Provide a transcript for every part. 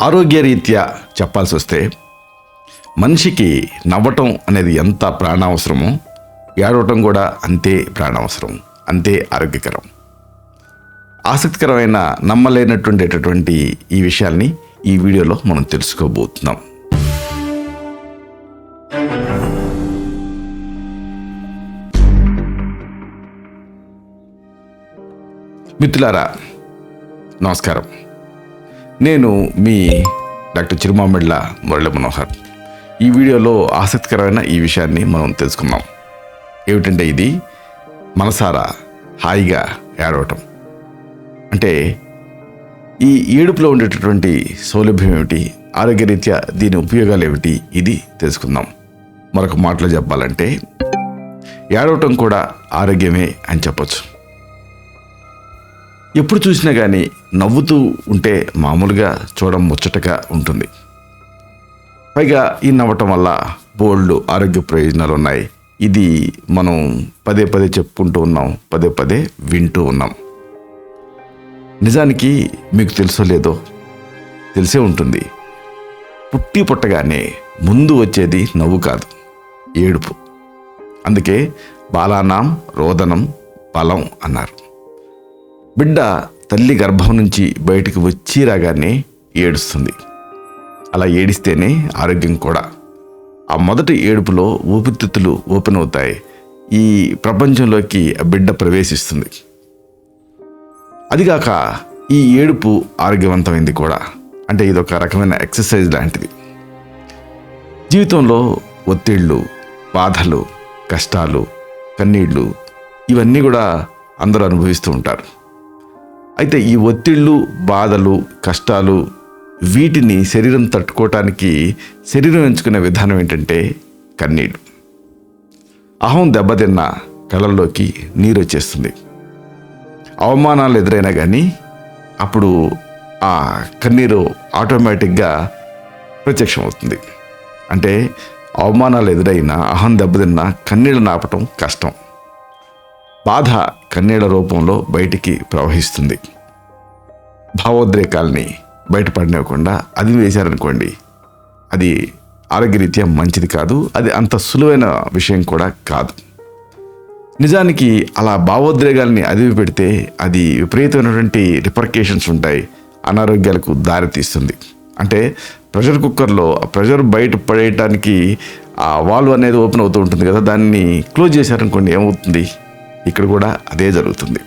ఆరోగ్యరీత్యా చెప్పాల్సి వస్తే మనిషికి నవ్వటం అనేది ఎంత ప్రాణావసరమో ఏడవటం కూడా అంతే ప్రాణావసరం, అంతే ఆరోగ్యకరం. ఆసక్తికరమైన నమ్మలేనటువంటి ఈ విషయాల్ని ఈ వీడియోలో మనం తెలుసుకోబోతున్నాం. మిత్రులారా నమస్కారం. నేను మీ డాక్టర్ చిరుమామిళ్ళ మురళి మనోహర్. ఈ వీడియోలో ఆసక్తికరమైన ఈ విషయాన్ని మనం తెలుసుకుందాం. ఏమిటంటే ఇది మనసారా హాయిగా ఏడవటం. అంటే ఈ ఏడుపులో ఉండేటటువంటి సౌలభ్యం ఏమిటి, ఆరోగ్యరీత్యా దీని ఉపయోగాలు ఏమిటి, ఇది తెలుసుకుందాం. మరొక మాటలో చెప్పాలంటే ఏడవటం కూడా ఆరోగ్యమే అని చెప్పొచ్చు. ఎప్పుడు చూసినా కానీ నవ్వుతూ ఉంటే మామూలుగా చూడడం ముచ్చటగా ఉంటుంది. పైగా ఈ నవ్వటం వల్ల బోల్డ్ ఆరోగ్య ప్రయోజనాలు ఉన్నాయి. ఇది మనం పదే పదే చెప్పుకుంటూ ఉన్నాం, పదే పదే వింటూ ఉన్నాం. నిజానికి మీకు తెలుసో లేదో తెలిసే ఉంటుంది, పుట్టగానే ముందు వచ్చేది నవ్వు కాదు, ఏడుపు. అందుకే బాలానాం రోదనం బలం అన్నారు. బిడ్డ తల్లి గర్భం నుంచి బయటికి వచ్చి రాగానే ఏడుస్తుంది. అలా ఏడిస్తేనే ఆరోగ్యం కూడా. ఆ మొదటి ఏడుపులో ఊపిరితిత్తులు ఓపెన్ అవుతాయి. ఈ ప్రపంచంలోకి ఆ బిడ్డ ప్రవేశిస్తుంది. అదిగాక ఈ ఏడుపు ఆరోగ్యవంతమైంది కూడా. అంటే ఇదొక రకమైన ఎక్సర్సైజ్ లాంటిది. జీవితంలో ఒత్తిళ్ళు, బాధలు, కష్టాలు, కన్నీళ్ళు ఇవన్నీ కూడా అందరూ అనుభవిస్తూ ఉంటారు. అయితే ఈ ఒత్తిళ్ళు, బాధలు, కష్టాలు వీటిని శరీరం తట్టుకోవటానికి శరీరం ఎంచుకునే విధానం ఏంటంటే కన్నీళ్ళు. అహం దెబ్బతిన్న కళ్ళల్లోకి నీరు వచ్చేస్తుంది. అవమానాలు ఎదురైనా కానీ అప్పుడు ఆ కన్నీరు ఆటోమేటిక్గా ప్రత్యక్షం అవుతుంది. అంటే అవమానాలు ఎదురైనా, అహం దెబ్బతిన్నా కన్నీళ్ళు ఆపటం కష్టం. బాధ కన్నీళ్ల రూపంలో బయటికి ప్రవహిస్తుంది. భావోద్రేకాల్ని బయటపడనివ్వకుండా అది వేశారనుకోండి, అది ఆరోగ్యరీత్యా మంచిది కాదు. అది అంత సులువైన విషయం కూడా కాదు. నిజానికి అలా భావోద్రేకాల్ని అదివి పెడితే అది విపరీతమైనటువంటి రిపర్కేషన్స్ ఉంటాయి, అనారోగ్యాలకు దారితీస్తుంది. అంటే ప్రెషర్ కుక్కర్లో ప్రెషర్ బయట పడేయటానికి ఆ వాల్వ్ అనేది ఓపెన్ అవుతూ ఉంటుంది కదా, దాన్ని క్లోజ్ చేశారనుకోండి ఏమవుతుంది? ఇక్కడ కూడా అదే జరుగుతుంది.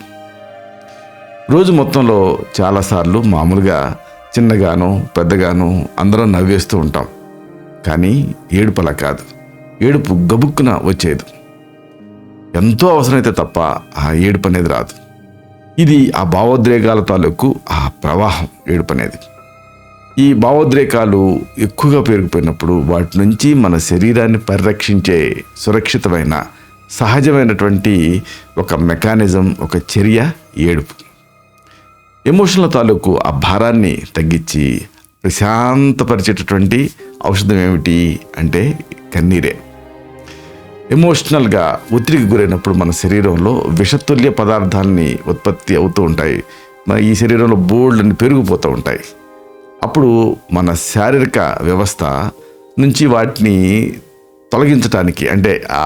రోజు మొత్తంలో చాలాసార్లు మామూలుగా చిన్నగాను పెద్దగాను అందరం నవ్వేస్తూ ఉంటాం. కానీ ఏడుపు అలా కాదు. ఏడుపు గబుక్కున వచ్చేది. ఎంతో అవసరమైతే తప్ప ఆ ఏడుపు అనేది రాదు. ఇది ఆ భావోద్రేకాల తాలూకు ఆ ప్రవాహం ఏడుపు అనేది. ఈ భావోద్రేకాలు ఎక్కువగా పెరిగిపోయినప్పుడు వాటి నుంచి మన శరీరాన్ని పరిరక్షించే సురక్షితమైన సహజమైనటువంటి ఒక మెకానిజం, ఒక చర్య ఏడుపు. ఎమోషన్ల తాలూకు ఆ భారాన్ని తగ్గించి ప్రశాంతపరిచేటటువంటి ఔషధం ఏమిటి అంటే కన్నీరే. ఎమోషనల్గా ఒత్తిడికి గురైనప్పుడు మన శరీరంలో విషతుల్య పదార్థాలని ఉత్పత్తి అవుతూ ఉంటాయి. మన ఈ శరీరంలో బోల్డ్ని పెరిగిపోతూ ఉంటాయి. అప్పుడు మన శారీరక వ్యవస్థ నుంచి వాటిని తొలగించడానికి, అంటే ఆ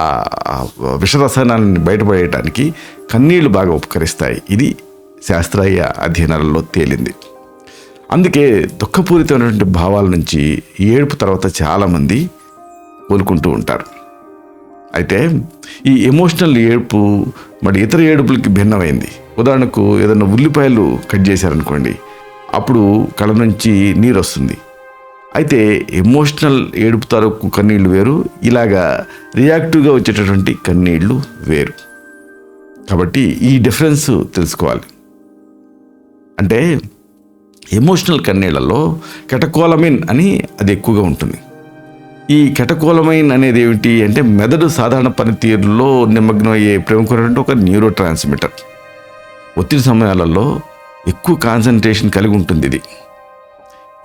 విషరసాయనాన్ని బయటపడేయటానికి కన్నీళ్లు బాగా ఉపకరిస్తాయి. ఇది శాస్త్రీయ అధ్యయనాలలో తేలింది. అందుకే దుఃఖపూరితమైనటువంటి భావాల నుంచి ఏడుపు తర్వాత చాలామంది కోలుకుంటూ ఉంటారు. అయితే ఈ ఎమోషనల్ ఏడుపు మరి ఇతర ఏడుపులకి భిన్నమైంది. ఉదాహరణకు ఏదైనా ఉల్లిపాయలు కట్ చేశారనుకోండి, అప్పుడు కళ్ళ నుంచి నీరు వస్తుంది. అయితే ఎమోషనల్ ఏడుపు తాలూకు కన్నీళ్ళు వేరు, ఇలాగా రియాక్టివ్గా వచ్చేటటువంటి కన్నీళ్ళు వేరు. కాబట్టి ఈ డిఫరెన్స్ తెలుసుకోవాలి. అంటే ఎమోషనల్ కన్నీళ్లలో కెటకోలమిన్ అని అది ఎక్కువగా ఉంటుంది. ఈ కెటకోలమైన్ అనేది ఏమిటి అంటే మెదడు సాధారణ పనితీరులో నిమగ్నం అయ్యే ప్రముఖమైనటువంటి ఒక న్యూరో ట్రాన్స్మిటర్. ఒత్తిడి సమయాలలో ఎక్కువ కాన్సన్ట్రేషన్ కలిగి ఉంటుంది ఇది.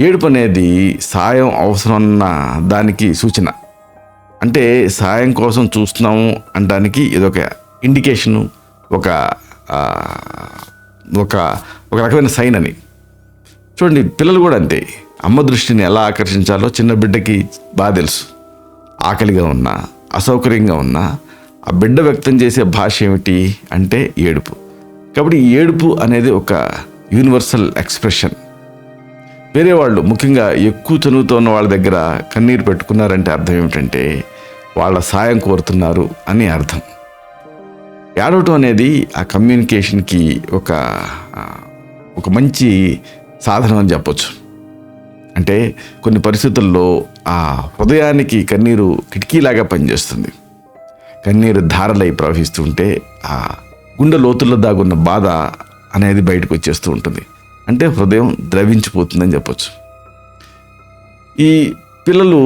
ఏడుపు అనేది సాయం అవసరమన్న దానికి సూచన. అంటే సాయం కోసం చూస్తున్నాము అనడానికి ఇదొక ఇండికేషను, ఒక ఒక రకమైన సైన్ అని. చూడండి, పిల్లలు కూడా అంతే. అమ్మ దృష్టిని ఎలా ఆకర్షించాలో చిన్న బిడ్డకి బాగా తెలుసు. ఆకలిగా ఉన్నా, అసౌకర్యంగా ఉన్నా ఆ బిడ్డ వ్యక్తం చేసే భాష ఏమిటి అంటే ఏడుపు. కాబట్టి ఈ ఏడుపు అనేది ఒక యూనివర్సల్ ఎక్స్ప్రెషన్. వేరే వాళ్ళు, ముఖ్యంగా ఎక్కువ చదువుతున్న వాళ్ళ దగ్గర కన్నీరు పెట్టుకున్నారంటే అర్థం ఏమిటంటే వాళ్ళ సాయం కోరుతున్నారు అని అర్థం. ఏడవటం అనేది ఆ కమ్యూనికేషన్కి ఒక మంచి సాధనం అని చెప్పొచ్చు. అంటే కొన్ని పరిస్థితుల్లో ఆ హృదయానికి కన్నీరు కిటికీలాగా పనిచేస్తుంది. కన్నీరు ధారలై ప్రవహిస్తుంటే ఆ గుండె లోతుల్లో దాగున్న బాధ అనేది బయటకు వచ్చేస్తూ ఉంటుంది. అంటే హృదయం ద్రవించిపోతుందని చెప్పొచ్చు. ఈ పిల్లలు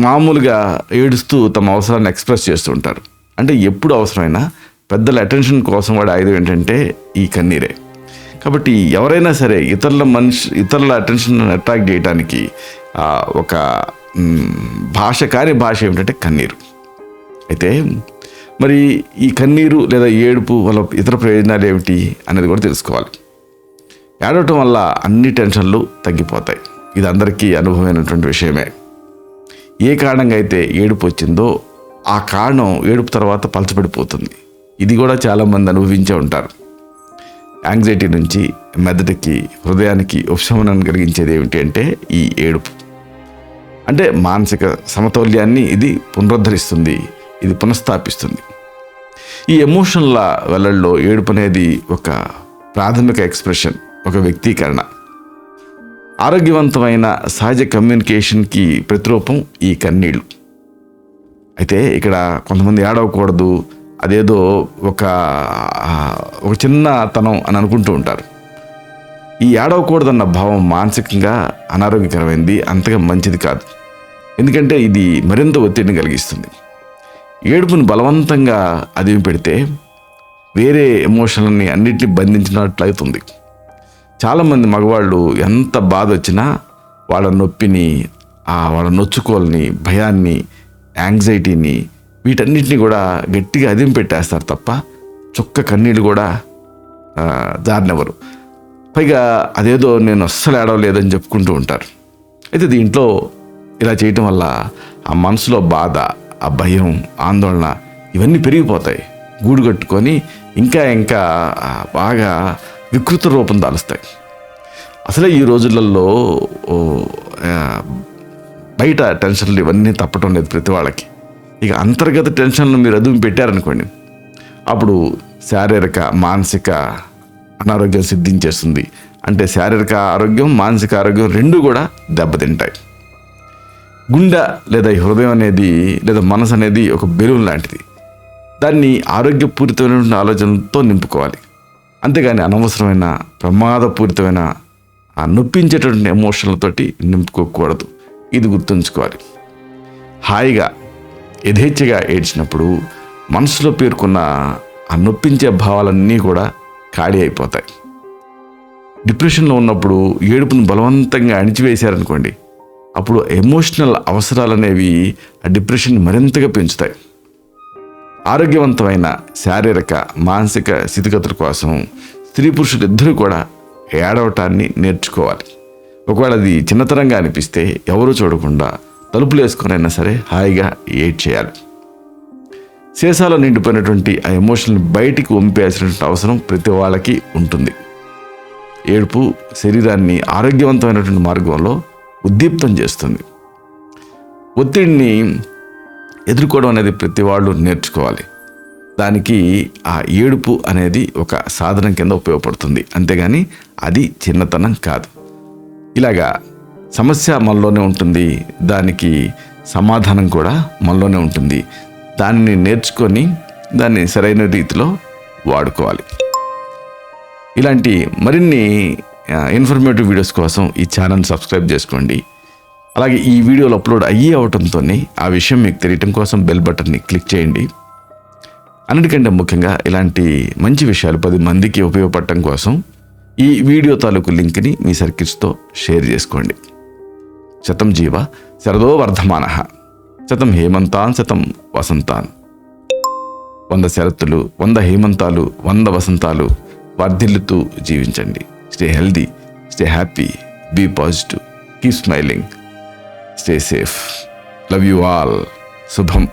మామూలుగా ఏడుస్తూ తమ అవసరాన్ని ఎక్స్ప్రెస్ చేస్తూ ఉంటారు. అంటే ఎప్పుడు అవసరమైనా పెద్దల అటెన్షన్ కోసం వాడే ఆయుధం ఏంటంటే ఈ కన్నీరే. కాబట్టి ఎవరైనా సరే ఇతరుల అటెన్షన్ అట్రాక్ట్ చేయడానికి ఒక కాని భాష ఏమిటంటే కన్నీరు. అయితే మరి ఈ కన్నీరు లేదా ఏడుపు వల్ల ఇతర ప్రయోజనాలు ఏమిటి అనేది కూడా తెలుసుకోవాలి. ఏడవటం వల్ల అన్ని టెన్షన్లు తగ్గిపోతాయి. ఇది అందరికీ అనుభవమైనటువంటి విషయమే. ఏ కారణంగా అయితే ఏడుపు వచ్చిందో ఆ కారణం ఏడుపు తర్వాత పలచబడిపోతుంది. ఇది కూడా చాలామంది అనుభవించే ఉంటారు. యాంగ్జైటీ నుంచి మెదడుకి, హృదయానికి ఉపశమనం కలిగించేది ఏమిటి అంటే ఈ ఏడుపు. అంటే మానసిక సమతౌల్యాన్ని ఇది పునరుద్ధరిస్తుంది, ఇది పునఃస్థాపిస్తుంది. ఈ ఎమోషన్ల వెల్లడిలో ఏడుపు అనేది ఒక ప్రాథమిక ఎక్స్ప్రెషన్, ఒక వ్యక్తీకరణ. ఆరోగ్యవంతమైన సహజ కమ్యూనికేషన్కి ప్రతిరూపం ఈ కన్నీళ్ళు. అయితే ఇక్కడ కొంతమంది ఏడవకూడదు, అదేదో ఒక చిన్నతనం అని అనుకుంటూ ఉంటారు. ఈ ఏడవకూడదన్న భావం మానసికంగా అనారోగ్యకరమైంది, అంతగా మంచిది కాదు. ఎందుకంటే ఇది మరింత ఒత్తిడిని కలిగిస్తుంది. ఏడుపుని బలవంతంగా అదిమి పెడితే వేరే ఎమోషన్లని అన్నిటిని బంధించినట్లు అవుతుంది. చాలామంది మగవాళ్ళు ఎంత బాధ వచ్చినా వాళ్ళ నొప్పిని, వాళ్ళ నొచ్చుకోల్ని, భయాన్ని, యాంగ్జైటీని, వీటన్నిటిని కూడా గట్టిగా అదిమి పెట్టేస్తారు తప్ప చుక్క కన్నీళ్ళు కూడా జారినెవరు. పైగా అదేదో నేను అస్సలు ఏడవలేదని చెప్పుకుంటూ ఉంటారు. అయితే దీంట్లో ఇలా చేయటం వల్ల ఆ మనసులో బాధ, ఆ భయం, ఆందోళన ఇవన్నీ పెరిగిపోతాయి. గూడు కట్టుకొని ఇంకా బాగా వికృత రూపం దాలుస్తాయి. అసలే ఈ రోజులలో బయట టెన్షన్లు ఇవన్నీ తప్పటం లేదు ప్రతి వాళ్ళకి. ఇక అంతర్గత టెన్షన్లు మీరు అదుపు పెట్టారనుకోండి, అప్పుడు శారీరక, మానసిక అనారోగ్యం సిద్ధించేస్తుంది. అంటే శారీరక ఆరోగ్యం, మానసిక ఆరోగ్యం రెండు కూడా దెబ్బతింటాయి. గుండె లేదా హృదయం అనేది లేదా మనసు అనేది ఒక బెలూన్ లాంటిది. దాన్ని ఆరోగ్యపూరితమైన ఆలోచనలతో నింపుకోవాలి. అంతేగాని అనవసరమైన, ప్రమాదపూరితమైన, నొప్పించేటటువంటి ఎమోషన్లతోటి నింపుకోకూడదు. ఇది గుర్తుంచుకోవాలి. హాయిగా యథేచ్ఛగా ఏడ్చినప్పుడు మనసులో పేర్కొన్న ఆ నొప్పించే భావాలన్నీ కూడా ఖాళీ అయిపోతాయి. డిప్రెషన్లో ఉన్నప్పుడు ఏడుపును బలవంతంగా అణిచివేశారనుకోండి, అప్పుడు ఎమోషనల్ అవసరాలు అనేవి ఆ డిప్రెషన్ మరింతగా పెంచుతాయి. ఆరోగ్యవంతమైన శారీరక, మానసిక స్థితిగతుల కోసం స్త్రీ పురుషులు ఇద్దరూ కూడా ఏడవటాన్ని నేర్చుకోవాలి. ఒకవేళ అది చిన్నతనంగా అనిపిస్తే ఎవరూ చూడకుండా తలుపులు వేసుకొనైనా సరే హాయిగా ఏడ్ చేయాలి. శేషాలో నిండిపోయినటువంటి ఆ ఎమోషన్ని బయటికి వంపేయాల్సినటువంటి అవసరం ప్రతి వాళ్ళకి ఉంటుంది. ఏడుపు శరీరాన్ని ఆరోగ్యవంతమైనటువంటి మార్గంలో ఉద్దీప్తం చేస్తుంది. ఒత్తిడిని ఎదుర్కోవడం అనేది ప్రతి వాళ్ళు నేర్చుకోవాలి. దానికి ఆ ఏడుపు అనేది ఒక సాధనం కింద ఉపయోగపడుతుంది. అంతేగాని అది చిన్నతనం కాదు. ఇలాగా సమస్య మనలోనే ఉంటుంది, దానికి సమాధానం కూడా మనలోనే ఉంటుంది. దానిని నేర్చుకొని దాన్ని సరైన రీతిలో వాడుకోవాలి. ఇలాంటి మరిన్ని ఇన్ఫర్మేటివ్ వీడియోస్ కోసం ఈ ఛానల్ సబ్స్క్రైబ్ చేసుకోండి. అలాగే ఈ వీడియోలు అప్లోడ్ అవటంతోనే ఆ విషయం మీకు తెలియటం కోసం బెల్ బటన్ని క్లిక్ చేయండి. అన్నిటికంటే ముఖ్యంగా ఇలాంటి మంచి విషయాలు 10 మందికి ఉపయోగపడటం కోసం ఈ వీడియో తాలూకు లింక్ని మీ సర్కిల్స్తో షేర్ చేసుకోండి. శతం జీవ శరదో వర్ధమానః, శతం హేమంతాన్ శతం వసంతాన్. 100 శరత్తులు, 100 హేమంతాలు, 100 వసంతాలు వర్ధిల్లుతూ జీవించండి. Stay healthy, stay happy, be positive, keep smiling, stay safe. Love you all. శుభం.